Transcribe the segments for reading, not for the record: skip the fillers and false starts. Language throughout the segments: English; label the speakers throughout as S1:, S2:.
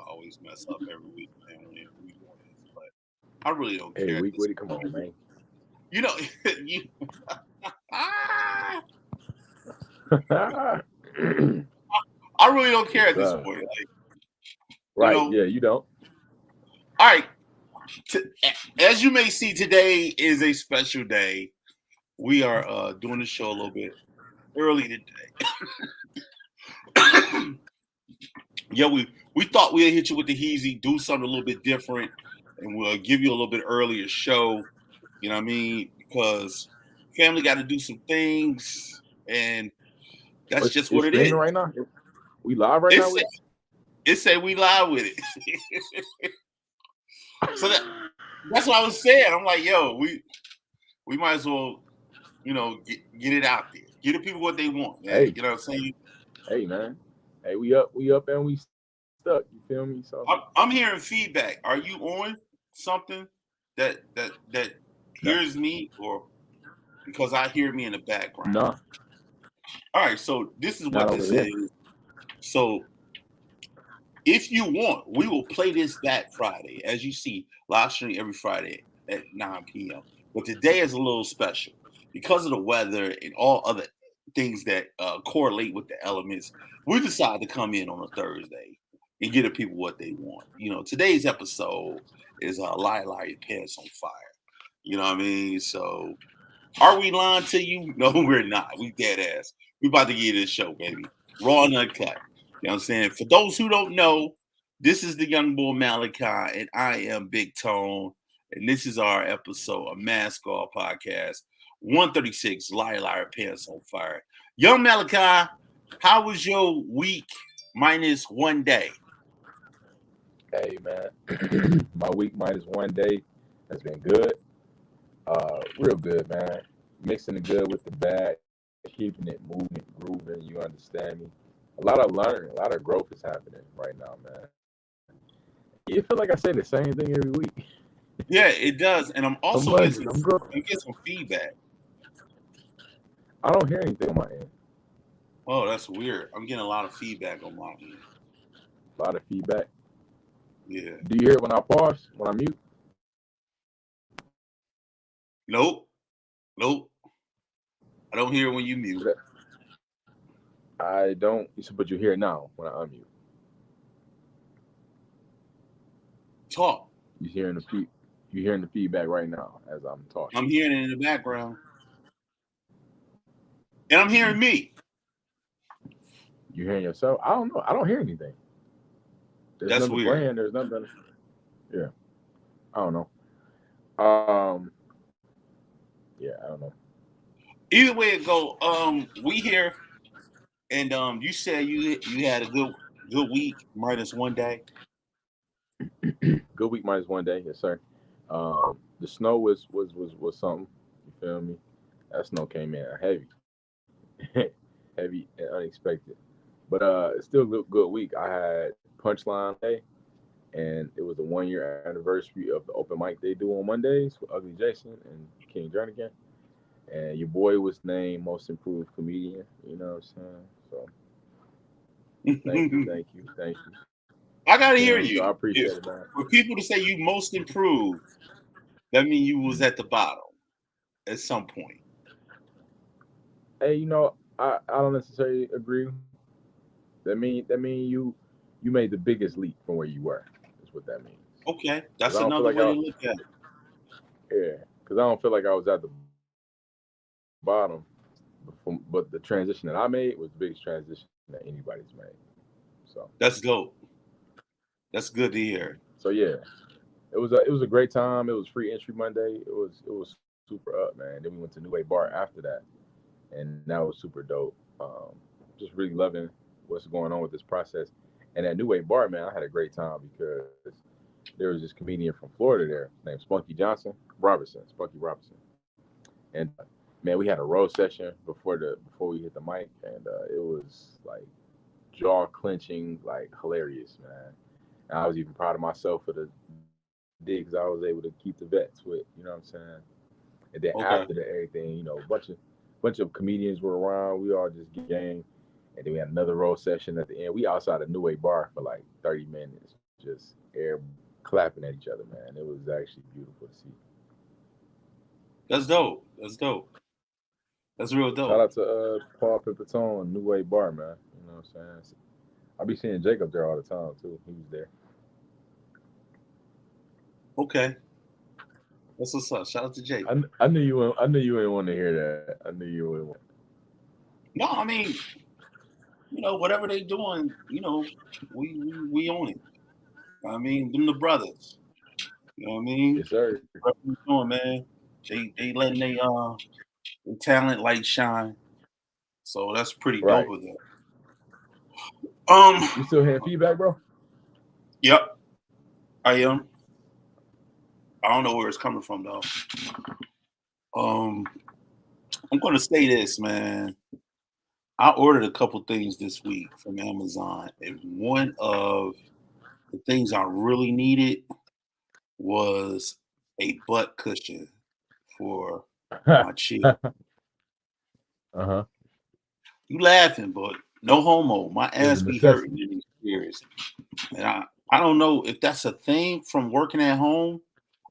S1: always mess up every week, man. When week one is, but I really don't
S2: Hey,
S1: care at
S2: week
S1: this
S2: with it. Come on,
S1: point.
S2: man.
S1: You know, you, ah, I really don't care
S2: Yes,
S1: at this
S2: sir.
S1: point. Like, you
S2: Right.
S1: know,
S2: Yeah, you don't.
S1: all right. T- as you may see, today is a special day. We are doing the show a little bit early today. Yeah, we thought we'd hit you with the heezy, do something a little bit different, and we'll give you a little bit earlier show. You know what I mean? Because family got to do some things, and that's just
S2: It's
S1: what it
S2: streaming
S1: is.
S2: right now. We live right now
S1: It's
S2: with it.
S1: it say we live with it. So that's what I was saying. I'm like, yo, we might as well, get it out there, get the people what they want, man.
S2: Hey,
S1: You know what I'm saying?
S2: hey, man. Hey, we up, and we stuck. You feel me? So
S1: I'm hearing feedback. Are you on something that
S2: no,
S1: hears me, or because I hear me in the background?
S2: no,
S1: All right, so this is
S2: not
S1: what
S2: over
S1: this
S2: here.
S1: is. So if you want, we will play this that Friday. As you see, live stream every Friday at 9 p.m. But today is a little special because of the weather and all other things that correlate with the elements. We decided to come in on a Thursday and give the people what they want. Today's episode is Lie, Lie, Your Pants on Fire. You know what I mean? So, are we lying to you? No, we're not. We dead ass. We about to get you this show, baby. Raw and uncut. You know what I'm saying? For those who don't know, this is the young boy Malachi, and I am Big Tone. And this is our episode of Mask Off Podcast 136, Liar Liar Pants on Fire. Young Malachi, how was your week minus one day?
S2: Hey, man. My week minus one day has been good. Real good, man. Mixing the good with the bad, keeping it moving, grooving. You understand me? A lot of learning, a lot of growth is happening right now, man. You feel like I say the same thing every week.
S1: Yeah, it does. And I'm
S2: I'm
S1: also getting
S2: learning.
S1: some,
S2: I'm growing.
S1: I'm getting some feedback.
S2: I don't hear anything on my end.
S1: Oh, that's weird. I'm getting a lot of feedback on my end.
S2: A lot of feedback.
S1: Yeah.
S2: Do you hear it when I pause? When I mute?
S1: Nope. Nope. I don't hear when you mute.
S2: I don't. But you hear it now when I unmute.
S1: Talk.
S2: You hearing the feed? You hearing the feedback right now as I'm talking?
S1: I'm hearing it in the background. And I'm hearing me.
S2: You hearing yourself? I don't know. I don't hear anything. There's
S1: That's
S2: nothing
S1: weird.
S2: playing. There's nothing. Yeah. I don't know. Um. Yeah. I don't know.
S1: Either way it go, we here, and you said you had a good week minus one day.
S2: Good week minus one day. Yes, sir. The snow was something. You feel me? That snow came in heavy, heavy and unexpected. But it's still a good week. I had Punchline Day, and it was the 1 year anniversary of the open mic they do on Mondays with Ugly Jason and King Jernigan. And your boy was named Most Improved Comedian. You know what I'm saying? So thank you.
S1: I gotta
S2: Feel
S1: hear
S2: me? So I
S1: you.
S2: appreciate
S1: If
S2: it, man.
S1: for people to say you most improved, that means you was at the bottom at some point.
S2: Hey, I don't necessarily agree. That mean you made the biggest leap from where you were. Is what that means.
S1: Okay,
S2: Because
S1: that's
S2: I don't feel
S1: another
S2: like
S1: way
S2: I
S1: to look at it.
S2: yeah. Because I don't feel like I was at the bottom. But the transition that I made was the biggest transition that anybody's made. So
S1: That's dope. That's good to hear.
S2: so yeah, it was a great time. It was free entry Monday. It was super up, man. Then we went to New Way Bar after that, and that was super dope. Just really loving what's going on with this process. And at New Way Bar, man, I had a great time because there was this comedian from Florida there named Spunky Robinson, and man, we had a roast session before we hit the mic, and it was like jaw clenching, like hilarious, man. And I was even proud of myself for the digs I was able to keep the vets with. You know what I'm saying? And then after the
S1: Okay.
S2: everything, bunch of comedians were around. We all just gang. And then we had another roast session at the end. We outside a New Way Bar for like 30 minutes, man. just air clapping at each other, man. It was actually beautiful to see.
S1: That's dope. That's dope. That's real
S2: Shout
S1: dope.
S2: out to Paul Pipitone, New Way Bar, man. You know what I'm saying? I be seeing Jacob there all the time too. He was there.
S1: Okay. That's what's up. Shout out to Jake.
S2: I knew you. I knew you didn't want to hear that. I knew you wouldn't.
S1: No, I mean, whatever they doing, we own it. I mean, them the brothers. You know what I mean?
S2: Yes, sir.
S1: What they doing, man? They letting their talent light shine. So that's pretty dope
S2: Right.
S1: of them.
S2: You still hearing feedback, bro?
S1: Yep, I am. I don't know where it's coming from though. I'm gonna say this, man. I ordered a couple things this week from Amazon, and one of the things I really needed was a butt cushion for my chair.
S2: Uh-huh.
S1: You laughing, but no homo. My
S2: It was
S1: ass
S2: a
S1: be hurting
S2: necessity.
S1: in these chairs, and I don't know if that's a thing from working at home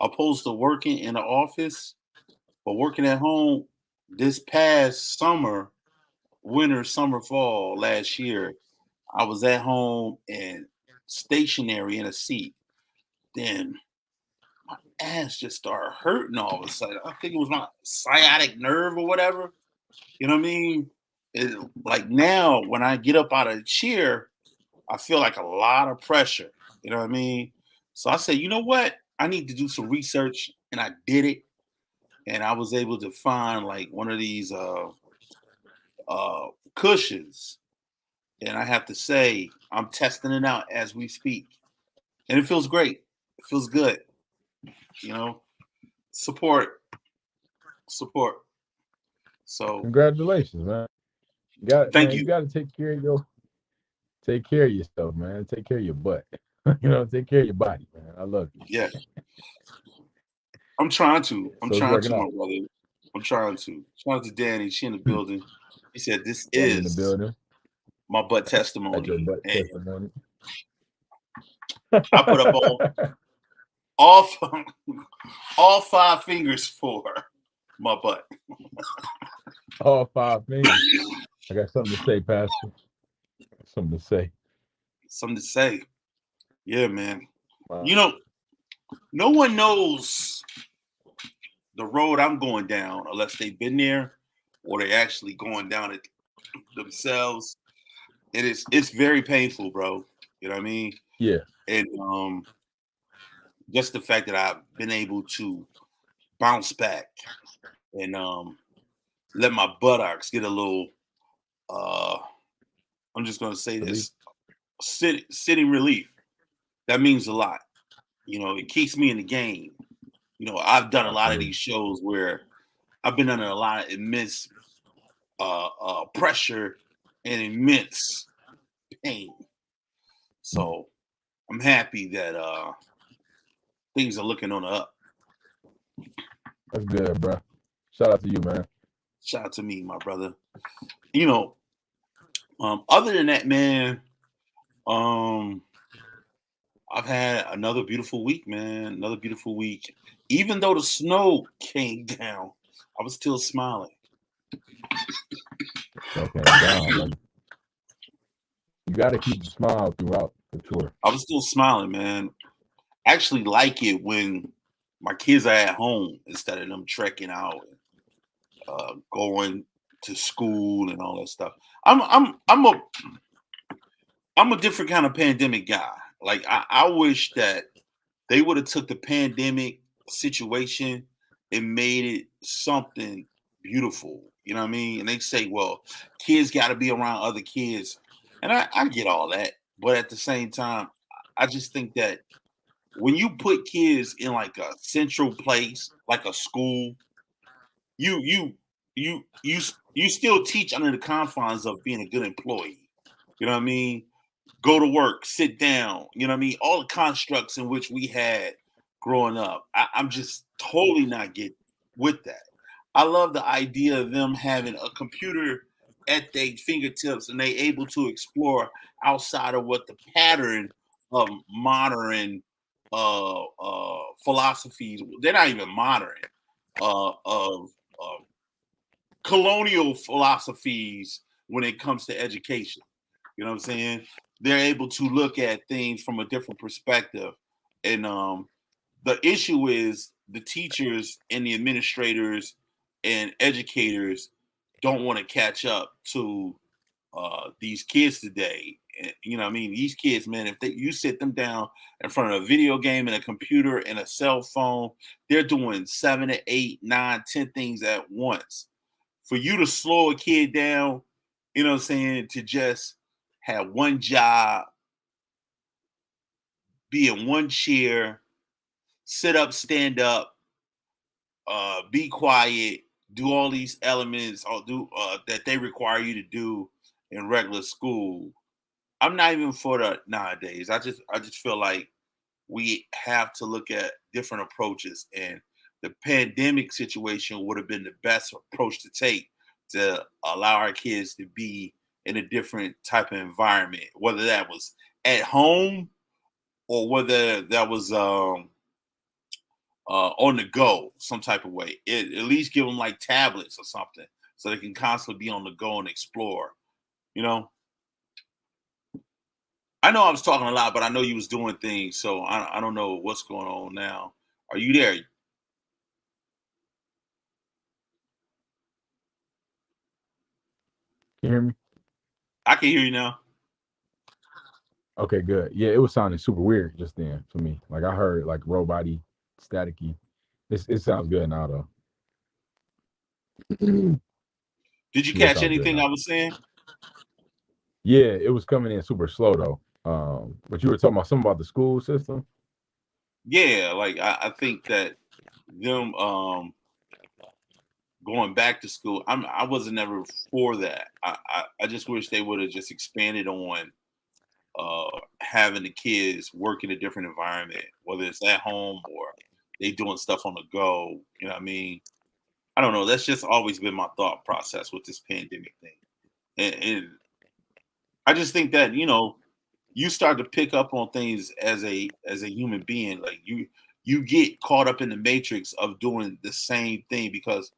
S1: opposed to working in the office, but working at home this past summer, winter, summer, fall last year, I was at home and stationary in a seat. Then my ass just started hurting all of a sudden. I think it was my sciatic nerve or whatever. You know what I mean? Like now, when I get up out of the chair, I feel like a lot of pressure. You know what I mean? So I said, you know what? I need to do some research, and I did it, and I was able to find like one of these cushions, and I have to say, I'm testing it out as we speak, and it feels great. It feels good. You know, support, support. So
S2: Congratulations, man.
S1: thank
S2: You
S1: you.
S2: got to take care of yourself, man. Take care of your butt. Take care of your body, man. I love you.
S1: Yeah, I'm trying to. I'm
S2: So it's
S1: trying
S2: working
S1: to, my
S2: out.
S1: brother. I'm trying to. Shout out to Danny. She in the building. He said, "This
S2: Danny in the
S1: is
S2: building
S1: my butt
S2: at your
S1: testimony,"
S2: butt
S1: and
S2: testimony.
S1: I put up all all five fingers for my butt.
S2: All 5 fingers. I got something to say, Pastor. Something to say.
S1: Something to say. Yeah, man.
S2: Wow.
S1: You know, no one knows the road I'm going down unless they've been there or they're actually going down it themselves. It's very painful, bro. You know what I mean?
S2: Yeah.
S1: And just the fact that I've been able to bounce back and let my buttocks get a little I'm just gonna say
S2: Relief.
S1: this sitting relief. That means a lot. It keeps me in the game. I've done a lot of
S2: Absolutely.
S1: these shows where I've been under a lot of immense pressure and immense pain. So I'm happy that things are looking on the up.
S2: That's good, bro. Shout out to you, man.
S1: Shout out to me, my brother. Other than that, man, I've had another beautiful week, man. Another beautiful week. Even though the snow came down, I was still smiling.
S2: Okay, down. You got to keep a smile throughout, for sure.
S1: I was still smiling, man. I actually like it when my kids are at home instead of them trekking out, going to school and all that stuff. I'm a different kind of pandemic guy. Like I wish that they would have took the pandemic situation and made it something beautiful. You know what I mean? And they say, well, kids got to be around other kids. And I get all that. But at the same time, I just think that when you put kids in like a central place, like a school, you you you still teach under the confines of being a good employee. You know what I mean? Go to work, sit down. You know what I mean? All the constructs in which we had growing up. I'm just totally not get with that. I love the idea of them having a computer at their fingertips and they able to explore outside of what the pattern of modern philosophies. They're not even modern of colonial philosophies when it comes to education. You know what I'm saying? They're able to look at things from a different perspective. And the issue is the teachers and the administrators and educators don't want to catch up to these kids today. And, you know what I mean? These kids, man, if you sit them down in front of a video game and a computer and a cell phone, they're doing 7 to 8, 9, 10 things at once. For you to slow a kid down, you know what I'm saying, to just have one job, be in one chair, sit up, stand up, be quiet, do all these elements or do that they require you to do in regular school. I'm not even for that nowadays. I just feel like we have to look at different approaches, and the pandemic situation would have been the best approach to take to allow our kids to be in a different type of environment, whether that was at home or whether that was on the go, some type of way. At least give them like tablets or something, so they can constantly be on the go and explore. You know, I know I was talking a lot, but I know you was doing things, so I don't know what's going on now. Are you there?
S2: Can you hear me?
S1: I can hear you now.
S2: Okay, good. Yeah, it was sounding super weird just then for me. Like I heard like robot-y, staticky. It sounds good now though.
S1: Did you
S2: Yeah, it
S1: catch
S2: sounds good
S1: anything
S2: now.
S1: I was saying?
S2: Yeah, it was coming in super slow though. But you were talking about something about the school system.
S1: Yeah, like I think that them going back to school, I wasn't ever for that. I just wish they would have just expanded on having the kids work in a different environment, whether it's at home or they doing stuff on the go. You know what I mean? I don't know. That's just always been my thought process with this pandemic thing. And I just think that, you start to pick up on things as a human being. Like you get caught up in the matrix of doing the same thing because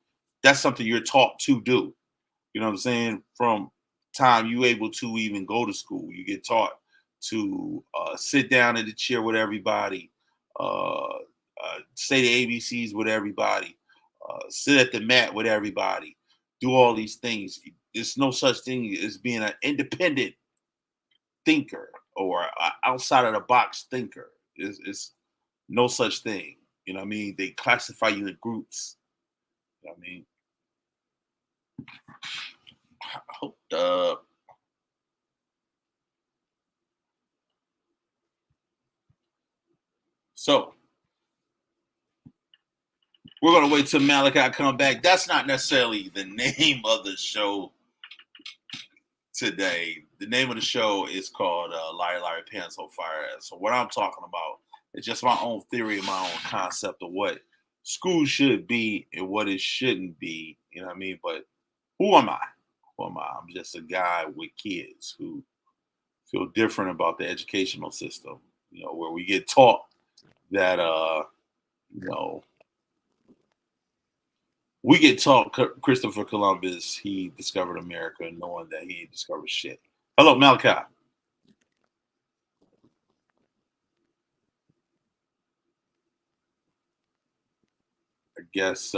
S1: that's something you're taught to do. You know what I'm saying? From time you able to even go to school, you get taught to sit down in the chair with everybody, say the ABCs with everybody, sit at the mat with everybody, do all these things. There's no such thing as being an independent thinker or outside of the box thinker. It's no such thing. You know what I mean? They classify you in groups. You know what I mean? I hope so. We're gonna wait till Malachi come back. That's not necessarily the name of the show today. The name of the show is called Larry Larry Pants on Fire. So what I'm talking about is just my own theory, my own concept of what school should be and what it shouldn't be. You know what I mean? But who am I? Who am I? I'm just a guy with kids who feel different about the educational system. Where we get taught that you know, we get taught Christopher Columbus, he discovered America, knowing that he discovered shit. Hello, Malachi. I guess